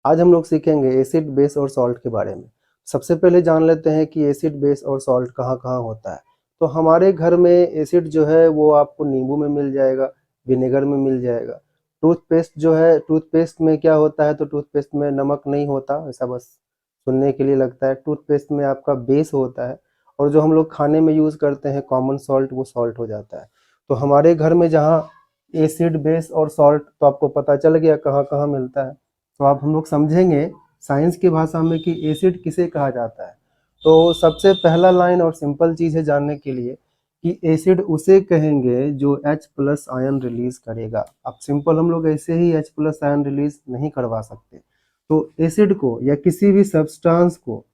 आज हम लोग सीखेंगे एसिड, बेस और सॉल्ट के बारे में। सबसे पहले जान लेते हैं कि एसिड, बेस और सॉल्ट कहाँ कहाँ होता है। तो हमारे घर में एसिड जो है वो आपको नींबू में मिल जाएगा, विनेगर में मिल जाएगा। टूथपेस्ट जो है, टूथपेस्ट में क्या होता है, तो टूथपेस्ट में नमक नहीं होता, ऐसा बस सुनने के लिए लगता है। टूथपेस्ट में आपका बेस होता है, और जो हम लोग खाने में यूज़ करते हैं कॉमन सॉल्ट, वो सॉल्ट हो जाता है। तो हमारे घर में जहाँ एसिड, बेस और सॉल्ट, तो आपको पता चल गया कहाँ कहाँ मिलता है। तो अब हम लोग समझेंगे साइंस की भाषा में कि एसिड किसे कहा जाता है। तो सबसे पहला लाइन और सिंपल चीज़ है जानने के लिए कि एसिड उसे कहेंगे जो H+ आयन रिलीज करेगा। अब सिंपल हम लोग ऐसे ही H+ आयन रिलीज नहीं करवा सकते। तो एसिड को या किसी भी सब्सटेंस को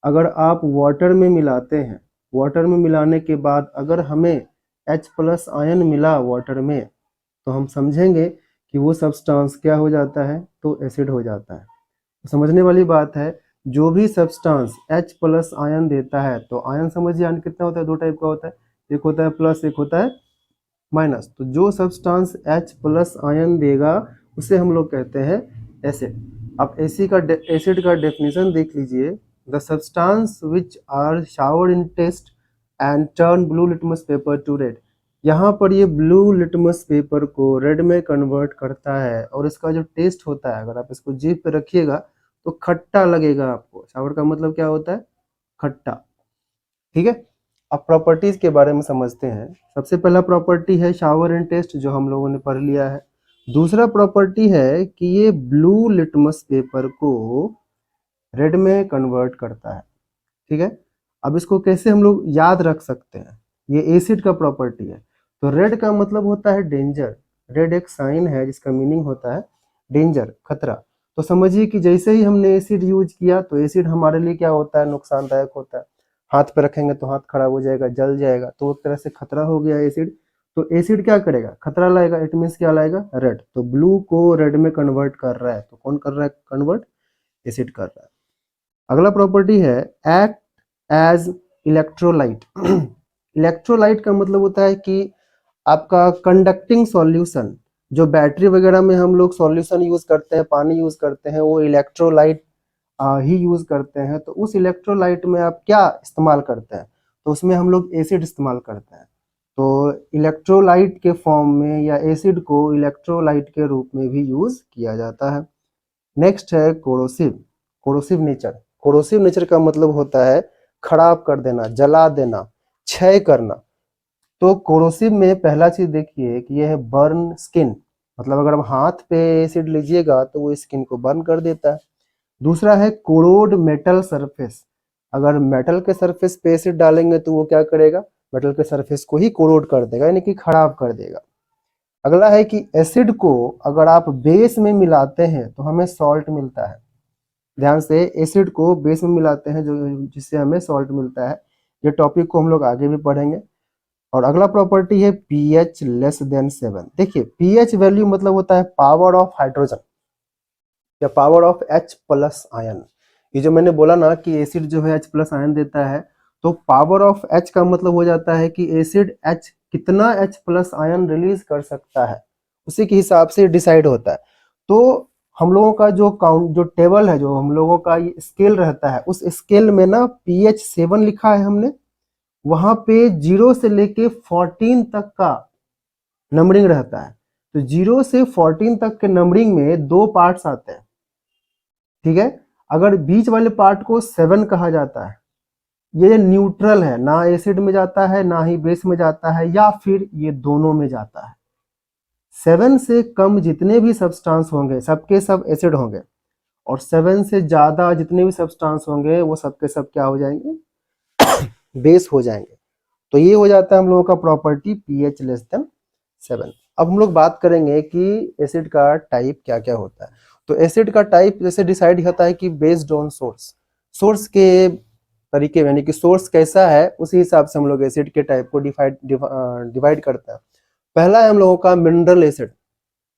अगर आप वाटर में मिलाते हैं, वाटर में मिलाने के बाद अगर हमें H+ आयन मिला वाटर में, तो हम समझेंगे कि वो सब्सटेंस क्या हो जाता है, तो एसिड हो जाता है। तो समझने वाली बात है, जो भी सब्सटेंस H+ आयन देता है, तो आयन समझिए आयन कितना होता है, दो टाइप का होता है, एक होता है प्लस, एक होता है माइनस। तो जो सब्सटेंस H+ आयन देगा उसे हम लोग कहते हैं एसिड। अब एसिड का डेफिनेशन देख लीजिए, the substance which are sour in taste and turn blue litmus paper to red. यहाँ पर ये ब्लू लिटमस पेपर को रेड में कन्वर्ट करता है, और इसका जो टेस्ट होता है, अगर आप इसको जीभ पे रखिएगा तो खट्टा लगेगा आपको। शावर का मतलब क्या होता है, खट्टा। ठीक है, अब प्रॉपर्टीज के बारे में समझते हैं। सबसे पहला प्रॉपर्टी है शावर एंड टेस्ट, जो हम लोगों ने पढ़ लिया है। दूसरा प्रॉपर्टी है कि ये ब्लू लिटमस पेपर को रेड में कन्वर्ट करता है। ठीक है, अब इसको कैसे हम लोग याद रख सकते हैं, ये एसिड का प्रॉपर्टी है। तो रेड का मतलब होता है डेंजर। रेड एक साइन है जिसका मीनिंग होता है डेंजर, खतरा। तो समझिए कि जैसे ही हमने एसिड यूज किया, तो एसिड हमारे लिए क्या होता है, नुकसानदायक होता है। हाथ पे रखेंगे तो हाथ खराब हो जाएगा, जल जाएगा, तो एक तरह से खतरा हो गया एसिड। तो एसिड क्या करेगा, खतरा लाएगा, इट मीन्स क्या लाएगा, रेड। तो ब्लू को रेड में कन्वर्ट कर रहा है, तो कौन कर रहा है कन्वर्ट, एसिड कर रहा है। अगला प्रॉपर्टी है एक्ट एज इलेक्ट्रोलाइट। इलेक्ट्रोलाइट का मतलब होता है कि आपका कंडक्टिंग सॉल्यूशन, जो बैटरी वगैरह में हम लोग सॉल्यूशन यूज करते हैं, पानी यूज करते हैं, वो इलेक्ट्रोलाइट ही यूज करते हैं। तो उस इलेक्ट्रोलाइट में आप क्या इस्तेमाल करते हैं, तो उसमें हम लोग एसिड इस्तेमाल करते हैं। तो इलेक्ट्रोलाइट के फॉर्म में या एसिड को इलेक्ट्रोलाइट के रूप में भी यूज किया जाता है। नेक्स्ट है corrosive. Corrosive nature. Corrosive nature का मतलब होता है खराब कर देना, जला देना, क्षय करना। तो कोरोसिव में पहला चीज देखिए कि यह है बर्न स्किन, मतलब अगर आप हाथ पे एसिड लीजिएगा तो वो स्किन को बर्न कर देता है। दूसरा है कोरोड मेटल सरफेस। अगर मेटल के सरफेस पे एसिड डालेंगे तो वो क्या करेगा, मेटल के सरफेस को ही कोरोड कर देगा, यानी कि खराब कर देगा। अगला है कि एसिड को अगर आप बेस में मिलाते हैं तो हमें सॉल्ट मिलता है। ध्यान से, एसिड को बेस में मिलाते हैं जो जिससे हमें सॉल्ट मिलता है। ये टॉपिक को हम लोग आगे भी पढ़ेंगे। और अगला प्रॉपर्टी है pH लेस देन 7। देखिए pH वैल्यू मतलब होता है पावर ऑफ हाइड्रोजन या पावर ऑफ H+ आयन। ये जो मैंने बोला ना कि एसिड जो है H+ आयन देता है, तो पावर ऑफ H का मतलब हो जाता है कि एसिड H कितना H+ आयन रिलीज कर सकता है, उसी के हिसाब से डिसाइड होता है। तो हम लोगों का जो काउंट, जो टेबल है, जो हम लोगों का ये स्केल रहता है, उस स्केल में ना pH 7 लिखा है हमने। वहां पे 0 से लेके 14 तक का नंबरिंग रहता है। तो 0 से 14 तक के नंबरिंग में दो पार्ट्स आते हैं। ठीक है, अगर बीच वाले पार्ट को 7 कहा जाता है, ये न्यूट्रल है, ना एसिड में जाता है ना ही बेस में जाता है, या फिर ये दोनों में जाता है। 7 से कम जितने भी सब्सटेंस होंगे सबके सब एसिड होंगे, और 7 से ज्यादा जितने भी सब्सटेंस होंगे वो सबके सब क्या हो जाएंगे, बेस हो जाएंगे। तो ये हो जाता है हम लोगों का प्रॉपर्टी pH लेस देन 7। अब हम लोग बात करेंगे कि एसिड का टाइप क्या क्या होता है। तो एसिड का टाइप जैसे डिसाइड होता है कि बेस्ड ऑन सोर्स, सोर्स के तरीके, यानी कि सोर्स कैसा है उसी हिसाब से हम लोग एसिड के टाइप को डिवाइड करते हैं। पहला है हम लोगों का मिनरल एसिड।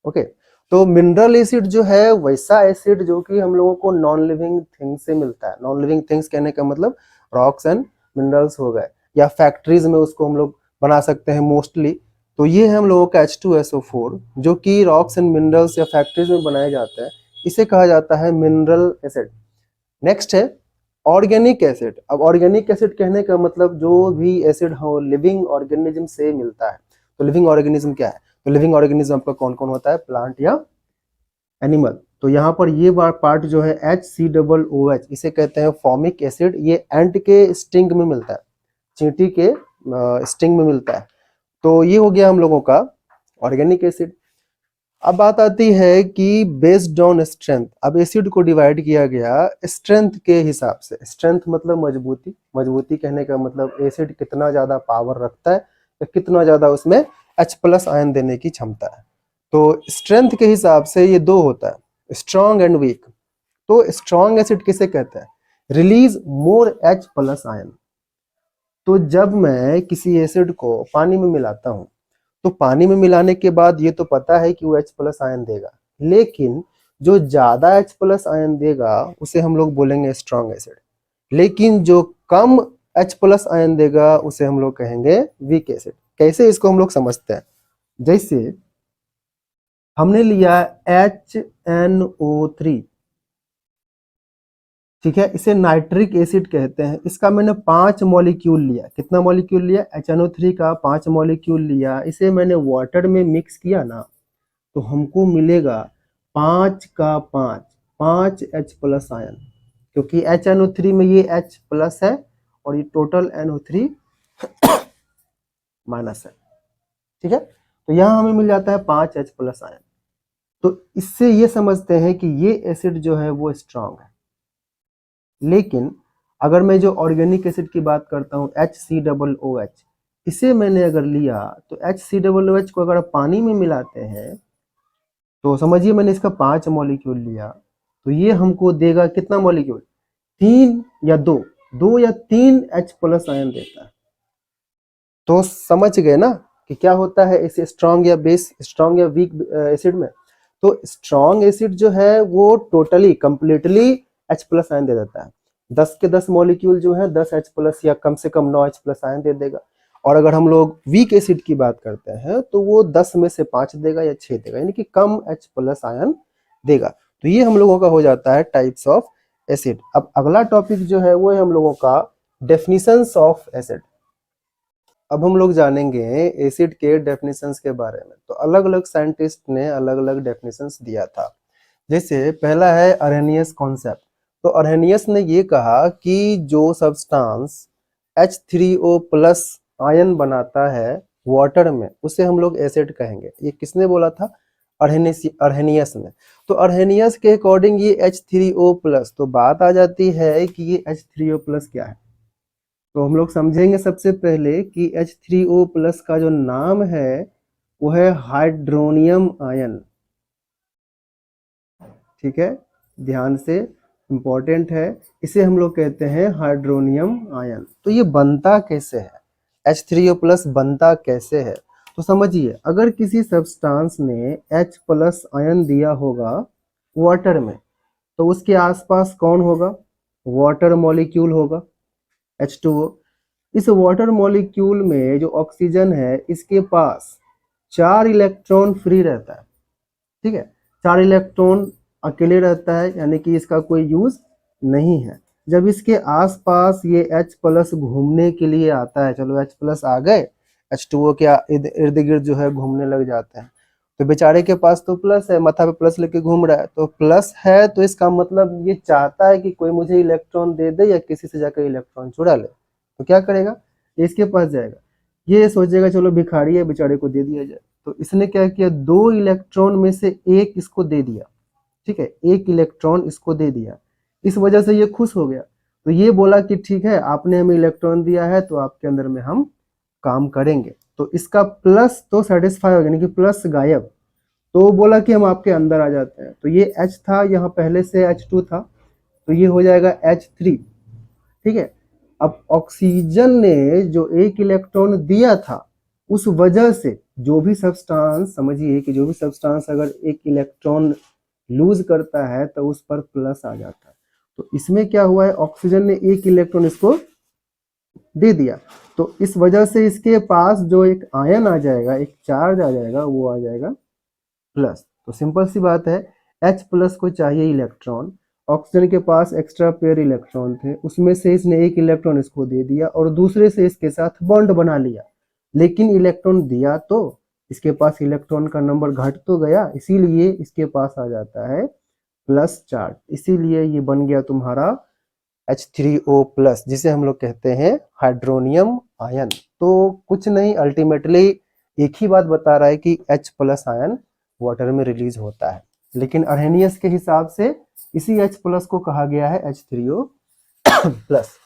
ओके, तो मिनरल एसिड जो है वैसा एसिड जो कि हम लोगों को नॉन लिविंग थिंग्स से मिलता है। नॉन लिविंग थिंग्स कहने का मतलब रॉक्स एंड मिनरल्स हो गए, या फैक्ट्रीज में उसको हम लोग बना सकते हैं मोस्टली। तो ये है हम लोगों का H2SO4, जो कि रॉक्स एंड मिनरल्स या फैक्ट्रीज में बनाए जाते हैं। इसे कहा जाता है मिनरल एसिड। नेक्स्ट है ऑर्गेनिक एसिड। अब ऑर्गेनिक एसिड कहने का मतलब जो भी एसिड हो लिविंग ऑर्गेनिज्म से मिलता है। तो लिविंग ऑर्गेनिज्म क्या है? तो लिविंग ऑर्गेनिज्म आपका कौन कौन होता है? प्लांट या एनिमल। तो यहाँ पर ये पार्ट जो है HCOOH, इसे कहते हैं फॉर्मिक एसिड। ये एंट के स्टिंग में मिलता है, चींटी के स्टिंग में मिलता है। तो ये हो गया हम लोगों का ऑर्गेनिक एसिड। अब बात आती है कि बेस्ड ऑन स्ट्रेंथ। अब एसिड को डिवाइड किया गया स्ट्रेंथ के हिसाब से। स्ट्रेंथ मतलब मजबूती, मजबूती कहने का मतलब एसिड कितना ज्यादा पावर रखता है या कितना ज्यादा उसमें H+ आयन देने की क्षमता है। तो स्ट्रेंथ के हिसाब से ये दो होता है, स्ट्रॉन्ग एंड वीक। तो स्ट्रॉन्ग एसिड किसे कहते हैं? रिलीज मोर H+ आयन। तो जब मैं किसी एसिड को पानी में मिलाता हूं, तो पानी में मिलाने के बाद ये तो पता है कि वो H+ आयन देगा, लेकिन जो ज्यादा H+ आयन देगा उसे हम लोग बोलेंगे स्ट्रॉन्ग एसिड, लेकिन जो कम H+ आयन देगा उसे हम लोग कहेंगे वीक एसिड। कैसे इसको हम लोग समझते हैं? जैसे हमने लिया HNO3, ठीक है, इसे नाइट्रिक एसिड कहते हैं। इसका मैंने 5 मॉलिक्यूल लिया। कितना मॉलिक्यूल लिया? HNO3 का 5 मॉलिक्यूल लिया। इसे मैंने वाटर में मिक्स किया ना, तो हमको मिलेगा 5 का 5, 5 H+ आयन, क्योंकि HNO3 में ये H+ है और ये टोटल NO3 माइनस है। ठीक है, तो यहाँ हमें मिल जाता है 5 H+ आयन। तो इससे ये समझते हैं कि ये एसिड जो है वो स्ट्रांग है। लेकिन अगर मैं जो ऑर्गेनिक एसिड की बात करता हूँ HCOOH, इसे मैंने अगर लिया तो HCOOH को अगर पानी में मिलाते हैं, तो समझिए मैंने इसका 5 मॉलिक्यूल लिया, तो ये हमको देगा कितना मॉलिक्यूल? 3 या 2, 2 या 3 H+ आयन देता है। तो समझ गए ना कि क्या होता है इसे स्ट्रॉन्ग या बेस, स्ट्रॉन्ग या वीक एसिड में। तो स्ट्रॉन्ग एसिड जो है वो टोटली कंप्लीटली H+ आयन दे देता है। 10 के 10 मॉलिक्यूल जो है 10 H+ या कम से कम 9 H+ आयन दे देगा। और अगर हम लोग वीक एसिड की बात करते हैं तो वो 10 में से 5 देगा या 6 देगा, यानी कि कम H+ आयन देगा। तो ये हम लोगों का हो जाता है टाइप्स ऑफ एसिड। अब अगला टॉपिक जो है वो है हम लोगों का डेफिनेशंस ऑफ एसिड। अब हम लोग जानेंगे एसिड के डेफिनेशंस के बारे में। तो अलग अलग साइंटिस्ट ने अलग अलग डेफिनेशंस दिया था। जैसे पहला है अरहेनियस कॉन्सेप्ट। तो अरहेनियस ने ये कहा कि जो सब्सटेंस H3O+ आयन बनाता है वाटर में, उसे हम लोग एसिड कहेंगे। ये किसने बोला था? अरहेनियस ने। तो अरहेनियस के अकॉर्डिंग ये H3O+, तो बात आ जाती है कि ये H3O+ क्या है। तो हम लोग समझेंगे सबसे पहले कि H3O+ का जो नाम है वो है हाइड्रोनियम आयन। ठीक है, ध्यान से, इंपॉर्टेंट है। इसे हम लोग कहते हैं हाइड्रोनियम आयन। तो ये बनता कैसे है? H3O+ बनता कैसे है? तो समझिए, अगर किसी सब्सटेंस ने H+ आयन दिया होगा वाटर में, तो उसके आसपास कौन होगा? वाटर मॉलिक्यूल होगा, H2O। इस वाटर मॉलिक्यूल में जो ऑक्सीजन है, इसके पास 4 इलेक्ट्रॉन फ्री रहता है। ठीक है, 4 इलेक्ट्रॉन अकेले रहता है, यानी कि इसका कोई यूज नहीं है। जब इसके आसपास ये H+ घूमने के लिए आता है, चलो H+ आ गए, H2O के इर्द गिर्द जो है घूमने लग जाते हैं, तो बेचारे के पास तो प्लस है, माथा पे प्लस लेके घूम रहा है। तो प्लस है तो इसका मतलब ये चाहता है कि कोई मुझे इलेक्ट्रॉन दे दे या किसी से जाकर इलेक्ट्रॉन चुरा ले। तो क्या करेगा? इसके पास जाएगा, ये सोचेगा चलो भिखारी है, बेचारे को दे दिया जाए। तो इसने क्या किया? 2 इलेक्ट्रॉन में से एक इसको दे दिया। ठीक है, 1 इलेक्ट्रॉन इसको दे दिया। इस वजह से ये खुश हो गया। तो ये बोला कि ठीक है, आपने हमें इलेक्ट्रॉन दिया है तो आपके अंदर में हम काम करेंगे। तो इसका प्लस तो सेटिस्फाई हो गया, यानी कि प्लस गायब। तो बोला कि हम आपके अंदर आ जाते हैं। तो ये H था, यहाँ पहले से H2 था, तो ये हो जाएगा H3। ठीक है, अब ऑक्सीजन ने जो 1 इलेक्ट्रॉन दिया था, उस वजह से जो भी सब्सटेंस, समझिए कि जो भी सब्सटेंस अगर 1 इलेक्ट्रॉन लूज करता है तो उस पर प्लस आ जाता है। तो इसमें क्या हुआ है? ऑक्सीजन ने 1 इलेक्ट्रॉन इसको दे दिया, तो इस वजह से इसके पास जो एक आयन आ जाएगा, एक चार्ज आ जाएगा, वो आ जाएगा प्लस। तो सिंपल सी बात है, H प्लस को चाहिए इलेक्ट्रॉन, ऑक्सीजन के पास एक्स्ट्रा पेयर इलेक्ट्रॉन थे, उसमें से इसने एक इलेक्ट्रॉन इसको दे दिया और दूसरे से इसके साथ बॉन्ड बना लिया, लेकिन इलेक्ट्रॉन दिया तो इसके पास इलेक्ट्रॉन का नंबर घट तो गया, इसीलिए इसके पास आ जाता है प्लस चार्ज, इसीलिए ये बन गया तुम्हारा H3O प्लस, जिसे हम लोग कहते हैं हाइड्रोनियम आयन। तो कुछ नहीं, अल्टीमेटली एक ही बात बता रहा है कि H प्लस आयन वाटर में रिलीज होता है, लेकिन अर्हेनियस के हिसाब से इसी H प्लस को कहा गया है H3O प्लस।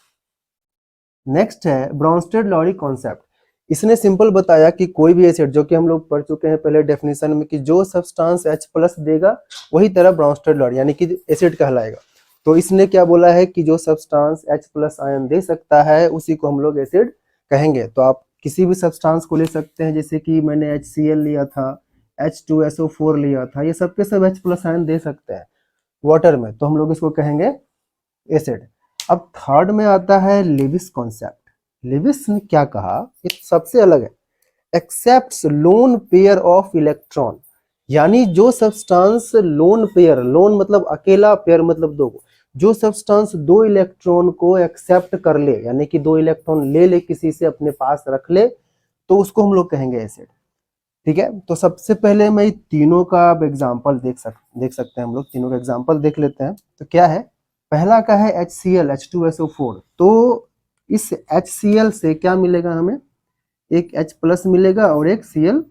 नेक्स्ट है ब्रॉन्स्टेड लॉरी कॉन्सेप्ट। इसने सिंपल बताया कि कोई भी एसिड, जो कि हम लोग पढ़ चुके हैं पहले डेफिनेशन में, कि जो सब्सटेंस H प्लस देगा वही तरह ब्रॉन्स्टेड लॉरी यानी कि एसिड कहलाएगा। तो इसने क्या बोला है कि जो सब्सटेंस H प्लस आयन दे सकता है उसी को हम लोग एसिड कहेंगे। तो आप किसी भी सब्सटेंस को ले सकते हैं, जैसे कि मैंने HCl लिया था, H2SO4 लिया था, ये सब के सब H प्लस आयन दे सकते हैं वाटर में, तो हम लोग इसको कहेंगे एसिड। अब थर्ड में आता है लेविस कॉन्सेप्ट। लेविस ने क्या कहा, ये सबसे अलग है, accepts lone pair of electron, यानी जो सब्सटेंस लोन पेयर, लोन मतलब अकेला, पेयर मतलब दो, जो सब्सटेंस दो इलेक्ट्रॉन को एक्सेप्ट कर ले, यानी कि दो इलेक्ट्रॉन ले ले किसी से अपने पास रख ले, तो उसको हम लोग कहेंगे एसिड। ठीक है, तो सबसे पहले मैं तीनों का एग्जांपल देख सकते हैं हम लोग, तीनों का एग्जांपल देख लेते हैं। तो क्या है, पहला का है HCl H2SO4। तो इस HCl से क्या मिलेगा, हमें एक H प्लस मिलेगा और एक Cl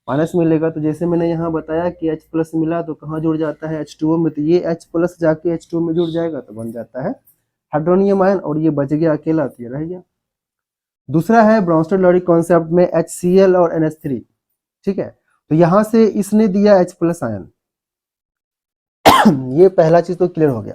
माइनस मिलेगा। तो जैसे मैंने यहाँ बताया कि H प्लस मिला तो कहाँ जुड़ जाता है, H2O में, तो ये H प्लस जाके H2O में जुड़ जाएगा तो बन जाता है हाइड्रोनियम आयन, और ये बच गया अकेला तो ये रह गया। दूसरा है ब्रॉन्स्टेड लॉरी कॉन्सेप्ट में HCl और NH3। ठीक है, तो यहां से इसने दिया H प्लस आयन ये पहला चीज तो क्लियर हो गया,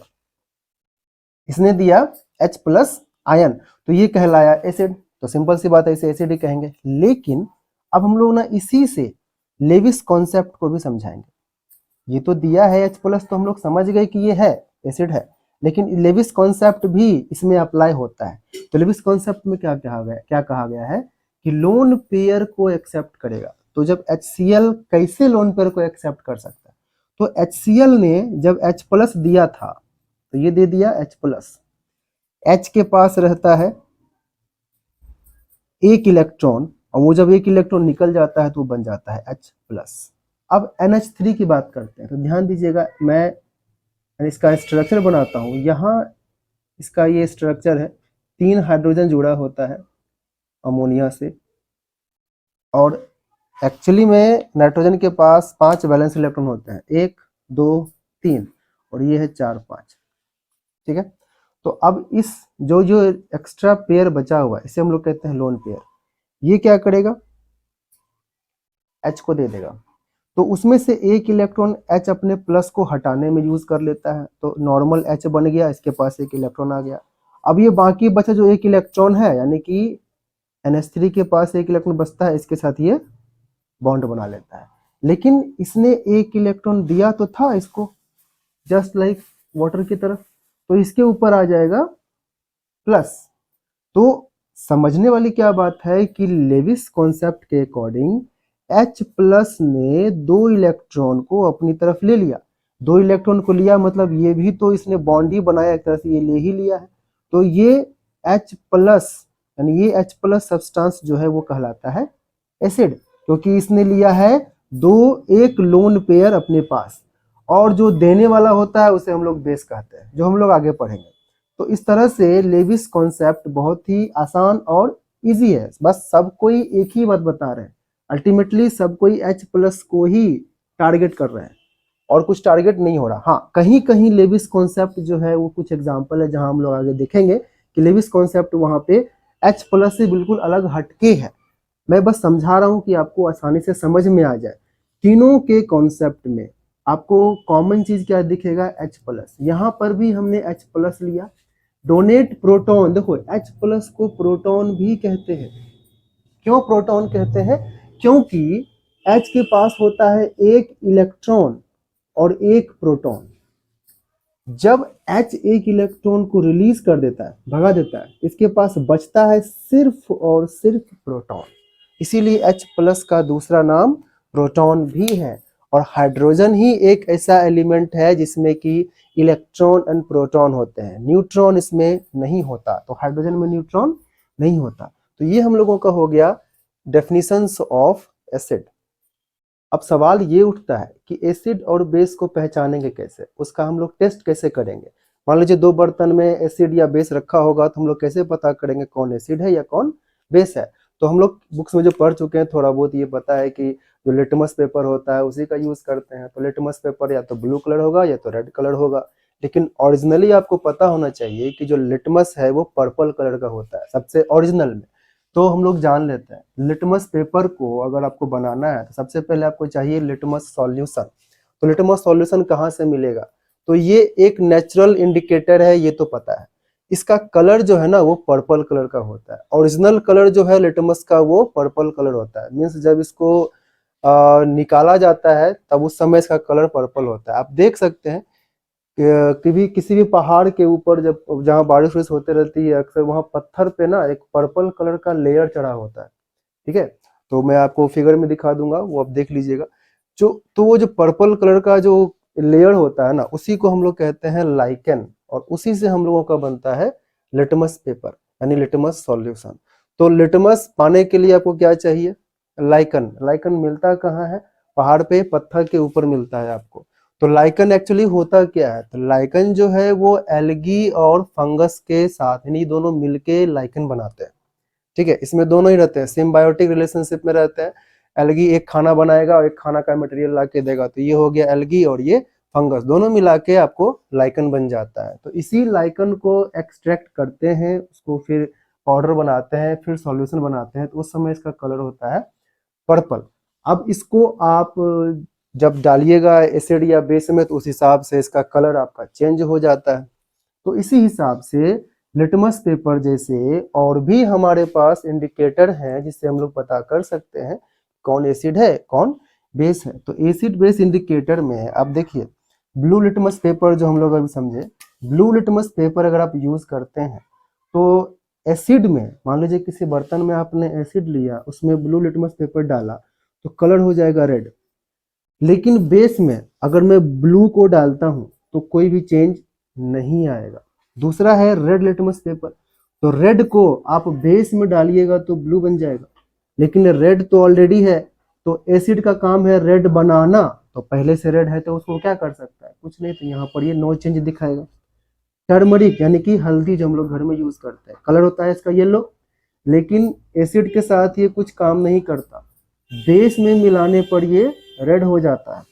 इसने दिया H प्लस आयन, तो ये कहलाया एसिड। तो सिंपल सी बात है, इसे एसिड ही कहेंगे। लेकिन अब हम लोग ना इसी से लेविस कॉन्सेप्ट को भी समझाएंगे। ये तो दिया है H प्लस, तो हम लोग समझ गए कि ये है एसिड है, लेकिन लेविस कॉन्सेप्ट भी इसमें अप्लाई होता है। तो लेविस कॉन्सेप्ट में क्या कहा गया है कि लोन पेयर को एक्सेप्ट करेगा। तो जब HCl कैसे लोन पेयर को एक्सेप्ट कर सकता है, तो HCl ने जब H प्लस दिया था तो ये दे दिया H प्लस, H के पास रहता है एक इलेक्ट्रॉन, और वो जब एक इलेक्ट्रॉन निकल जाता है तो बन जाता है H प्लस। अब NH3 की बात करते हैं, तो ध्यान दीजिएगा, मैं इसका स्ट्रक्चर बनाता हूँ। यहाँ इसका ये स्ट्रक्चर है, 3 हाइड्रोजन जुड़ा होता है अमोनिया से, और एक्चुअली में नाइट्रोजन के पास 5 वैलेंस इलेक्ट्रॉन होते हैं, 1 2 3, और ये है 4 5। ठीक है, तो अब इस जो एक्स्ट्रा पेयर बचा हुआ है इसे हम लोग कहते हैं लोन पेयर। ये क्या करेगा, H को दे देगा, तो उसमें से एक इलेक्ट्रॉन H अपने प्लस को हटाने में यूज कर लेता है, तो नॉर्मल H बन गया, इसके पास एक इलेक्ट्रॉन आ गया। अब ये बाकी बचा जो एक इलेक्ट्रॉन है, यानी कि NH3 के पास एक इलेक्ट्रॉन बचता है, इसके साथ ये बॉन्ड बना लेता है। लेकिन इसने एक इलेक्ट्रॉन दिया तो था इसको, जस्ट लाइक वाटर की तरफ, तो इसके ऊपर आ जाएगा प्लस। तो समझने वाली क्या बात है कि लेविस कॉन्सेप्ट के अकॉर्डिंग H प्लस ने 2 इलेक्ट्रॉन को अपनी तरफ ले लिया। 2 इलेक्ट्रॉन को लिया मतलब ये भी तो इसने बॉन्ड ही बनाया, एक तरह से ये ले ही लिया है। तो ये H प्लस, यानी ये H प्लस सब्सटेंस जो है वो कहलाता है एसिड, क्योंकि इसने लिया है एक लोन पेयर अपने पास, और जो देने वाला होता है उसे हम लोग बेस कहते हैं, जो हम लोग आगे पढ़ेंगे। तो इस तरह से लेविस कॉन्सेप्ट बहुत ही आसान और इजी है, बस सब कोई एक ही बात बता रहे हैं, अल्टीमेटली सब कोई H प्लस को ही टारगेट कर रहे हैं और कुछ टारगेट नहीं हो रहा। हाँ, कहीं कहीं लेविस कॉन्सेप्ट जो है वो कुछ एग्जांपल है जहां हम लोग आगे देखेंगे कि लेविस कॉन्सेप्ट वहां पे H प्लस से बिल्कुल अलग हटके है। मैं बस समझा रहा हूं कि आपको आसानी से समझ में आ जाए। तीनों के कॉन्सेप्ट में आपको कॉमन चीज क्या दिखेगा, H प्लस। यहाँ पर भी हमने H प्लस लिया। डोनेट प्रोटॉन, देखो H प्लस को प्रोटॉन भी कहते हैं। क्यों प्रोटॉन कहते हैं, क्योंकि H के पास होता है एक इलेक्ट्रॉन और एक प्रोटॉन। जब H एक इलेक्ट्रॉन को रिलीज कर देता है, भगा देता है, इसके पास बचता है सिर्फ और सिर्फ प्रोटॉन। इसीलिए H प्लस का दूसरा नाम प्रोटॉन भी है। और हाइड्रोजन ही एक ऐसा एलिमेंट है जिसमें कि इलेक्ट्रॉन एंड प्रोटॉन होते हैं, न्यूट्रॉन इसमें नहीं होता, तो हाइड्रोजन में न्यूट्रॉन नहीं होता। तो ये हम लोगों का हो गया डेफिनेशंस ऑफ एसिड। अब सवाल ये उठता है कि एसिड और बेस को पहचानेंगे कैसे, उसका हम लोग टेस्ट कैसे करेंगे। मान लीजिए 2 बर्तन में एसिड या बेस रखा होगा, तो हम लोग कैसे पता करेंगे कौन एसिड है या कौन बेस है। तो हम लोग बुक्स में जो पढ़ चुके हैं थोड़ा बहुत ये पता है कि जो लिटमस पेपर होता है उसी का यूज करते हैं। तो लिटमस पेपर या तो ब्लू कलर होगा या तो रेड कलर होगा, लेकिन ओरिजिनली आपको पता होना चाहिए कि जो लिटमस है वो पर्पल कलर का होता है सबसे ओरिजिनल में। तो हम लोग जान लेते हैं लिटमस पेपर को अगर आपको बनाना है तो सबसे पहले आपको चाहिए लिटमस सॉल्यूशन। तो लिटमस सॉल्यूशन कहाँ से मिलेगा, तो ये एक नेचुरल इंडिकेटर है, ये तो पता है। इसका कलर जो है ना वो पर्पल कलर का होता है, ओरिजिनल कलर जो है लिटमस का वो पर्पल कलर होता है। मीन्स जब इसको निकाला जाता है तब उस समय इसका कलर पर्पल होता है। आप देख सकते हैं कि किसी भी पहाड़ के ऊपर जब जहाँ बारिश वारिश होते रहती है अक्सर वहाँ पत्थर पे ना एक पर्पल कलर का लेयर चढ़ा होता है, ठीक है। तो मैं आपको फिगर में दिखा दूंगा, वो आप देख लीजिएगा। तो वो जो पर्पल कलर का जो लेयर होता है ना उसी को हम लोग कहते हैं लाइकेन, और उसी से हम लोगों का बनता है लिटमस पेपर यानी लिटमस सॉल्यूशन। तो लिटमस पाने के लिए आपको क्या चाहिए, लाइकन। लाइकन मिलता कहाँ है, पहाड़ पे पत्थर के ऊपर मिलता है आपको। तो लाइकन एक्चुअली होता क्या है, तो लाइकन जो है वो एल्गी और फंगस के साथ यानी दोनों मिलके लाइकन बनाते हैं, ठीक है। इसमें दोनों ही रहते हैं, सिम्बायोटिक रिलेशनशिप में रहते हैं। एल्गी एक खाना बनाएगा और एक खाना का मटेरियल ला के देगा, तो ये हो गया एल्गी और ये फंगस, दोनों मिला के आपको लाइकन बन जाता है। तो इसी लाइकन को एक्सट्रैक्ट करते हैं, उसको फिर पाउडर बनाते हैं, फिर सॉल्यूशन बनाते हैं, तो उस समय इसका कलर होता है पर्पल। अब इसको आप जब डालिएगा एसिड या बेस में तो उस हिसाब से इसका कलर आपका चेंज हो जाता है। तो इसी हिसाब से लिटमस पेपर जैसे और भी हमारे पास इंडिकेटर हैं जिससे हम लोग पता कर सकते हैं कौन एसिड है कौन बेस है। तो एसिड बेस इंडिकेटर में आप देखिए ब्लू लिटमस पेपर जो हम लोग अभी समझे, ब्लू लिटमस पेपर अगर आप यूज करते हैं तो एसिड में मान लीजिए किसी बर्तन में आपने एसिड लिया, उसमें ब्लू लिटमस पेपर डाला तो कलर हो जाएगा रेड। लेकिन बेस में अगर मैं ब्लू को डालता हूं तो कोई भी चेंज नहीं आएगा। दूसरा है रेड लिटमस पेपर, तो रेड को आप बेस में डालिएगा तो ब्लू बन जाएगा, लेकिन रेड तो ऑलरेडी है। तो एसिड का काम है रेड बनाना, तो पहले से रेड है तो उसको क्या कर सकता है, कुछ नहीं, तो यहाँ पर ये नो चेंज दिखाएगा। टर्मरिक यानी कि हल्दी जो हम लोग घर में यूज करते हैं, कलर होता है इसका येलो, लेकिन एसिड के साथ ये कुछ काम नहीं करता, बेस में मिलाने पर ये रेड हो जाता है।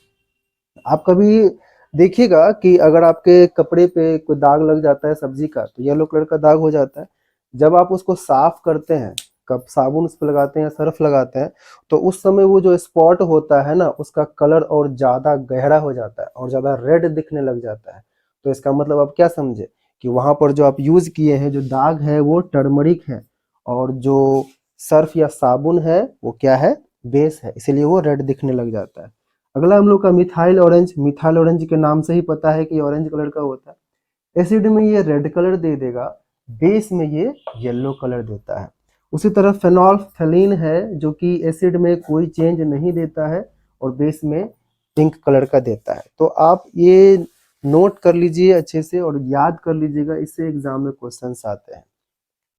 आप कभी देखिएगा कि अगर आपके कपड़े पे कोई दाग लग जाता है सब्जी का तो येलो कलर का दाग हो जाता है। जब आप उसको साफ करते हैं, कब साबुन उस पर लगाते हैं, सर्फ लगाते हैं, तो उस समय वो जो स्पॉट होता है ना उसका कलर और ज्यादा गहरा हो जाता है और ज्यादा रेड दिखने लग जाता है। तो इसका मतलब आप क्या समझे कि वहां पर जो आप यूज किए हैं जो दाग है वो टर्मरिक है, और जो सर्फ या साबुन है वो क्या है, बेस है, इसीलिए वो रेड दिखने लग जाता है। अगला हम लोग का मिथाइल ऑरेंज। मिथाइल ऑरेंज के नाम से ही पता है कि ऑरेंज कलर का होता है। एसिड में ये रेड कलर दे देगा, बेस में ये येलो कलर देता है। उसी तरह फेनोल्फथलीन है जो कि एसिड में कोई चेंज नहीं देता है और बेस में पिंक कलर का देता है। तो आप ये नोट कर लीजिए अच्छे से और याद कर लीजिएगा, इससे एग्जाम में क्वेश्चंस आते हैं।